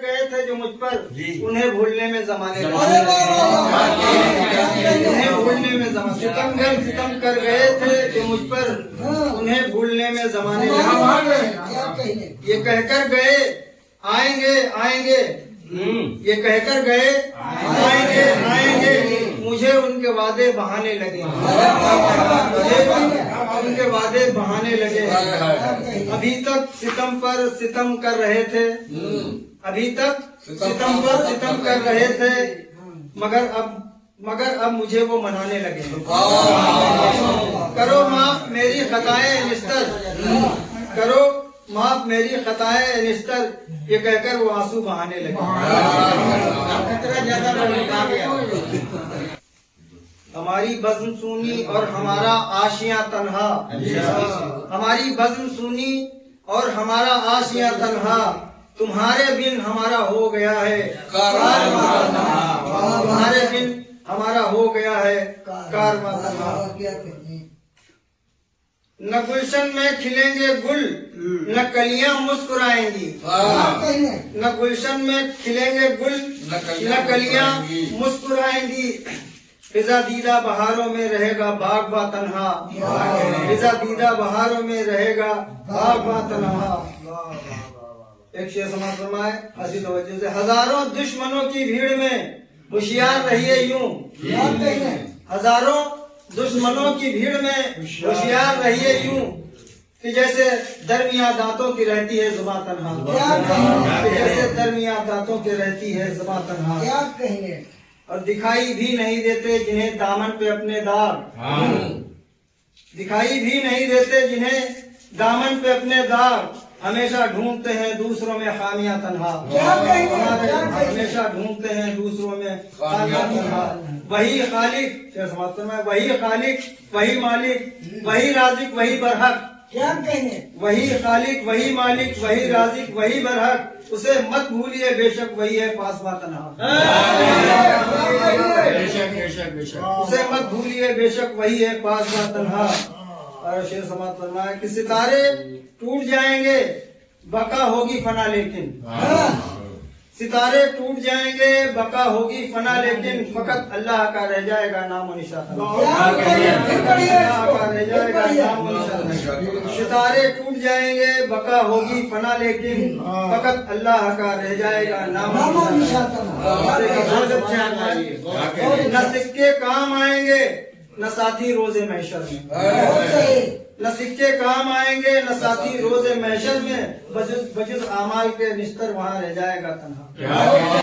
گئے تھے جو مجھ پر انہیں بھولنے میں زمانے لگے، انہیں بھولنے میں زمانے، ستم کر گئے تھے جو مجھ پر انہیں بھولنے میں زمانے لگے، یہ کہہ کر گئے آئیں گے آئیں گے، یہ کہہ کر گئے آئیں گے آئیں گے، مجھے ان کے وعدے بہانے لگے، مجھے ان کے وعدے بہانے لگے، ابھی تک ستم پر ستم کر رہے تھے، ابھی تک ستم پر ستم کر رہے تھے، مگر اب مجھے وہ منانے لگے، کرو معاف میری خطائیں نستر، کرو معاف میری خطائیں نستر، یہ کہہ کر وہ آنسو بہانے لگے۔ ہماری بزم سونی اور ہمارا آشیاں تنہا، ہماری بزم سونی اور ہمارا آشیاں تنہا، تمہارے بن ہمارا ہو گیا ہے کارواں تنہا، تمہارے بن ہمارا ہو گیا ہے کارواں تنہا۔ نہ گلشن میں کھلیں گے گل، نہ کلیاں مسکرائیں گی، نہ گلشن میں کھلیں گے گل، نہ کلیاں مسکرائیں گی، فضا دیدہ بہاروں میں رہے گا باغ با تنہا، فضا دیدہ بہاروں میں رہے گا باغ با تنہا۔ ایک شعر سماعت فرمائے حاضر توجہ سے، ہزاروں دشمنوں کی بھیڑ میں ہوشیار رہیے یوں، ہزاروں دشمنوں کی بھیڑ میں ہوشیار رہیے یوں، کہ جیسے درمیان دانتوں کی رہتی ہے زباں تنہا، جیسے درمیان دانتوں کی رہتی ہے زباں تنہا، اور دکھائی بھی نہیں دیتے جنہیں دامن پہ اپنے داغ، دکھائی بھی نہیں دیتے جنہیں دامن پہ اپنے داغ، ہمیشہ ڈھونڈتے ہیں دوسروں میں خامیاں تنہا، ہمیشہ ڈھونڈتے ہیں دوسروں میں خامیاں تنہا، وہی خالق، وہی خالق وہی مالک وہی رازق وہی برحق، وہی خالق وہی مالک وہی رازق وہی برحق، اسے مت بھولیے بے شک وہی ہے پاسباں تنہا، اسے مت بھولیے بے شک وہی ہے پاسباں تنہا۔ اور شعر سماعت فرمائے کہ ستارے ٹوٹ جائیں گے بقا ہوگی فنا لیکن، ستارے ٹوٹ جائیں گے بقا ہوگی فنا لیکن، فقط اللہ کا رہ جائے گا نام و نشان، اللہ کا رہ جائے گا نام و نشان، ستارے ٹوٹ جائیں گے بقا ہوگی فنا لیکن، فقط اللہ کا رہ جائے گا نام و نشان۔ نہ سکے کام آئیں گے نہ ساتھی روز محشر میں، نہ سکے کام آئیں گے نہ ساتھی روز محشر میں، بجز اعمال کے نستر وہاں رہ جائے گا تنہا۔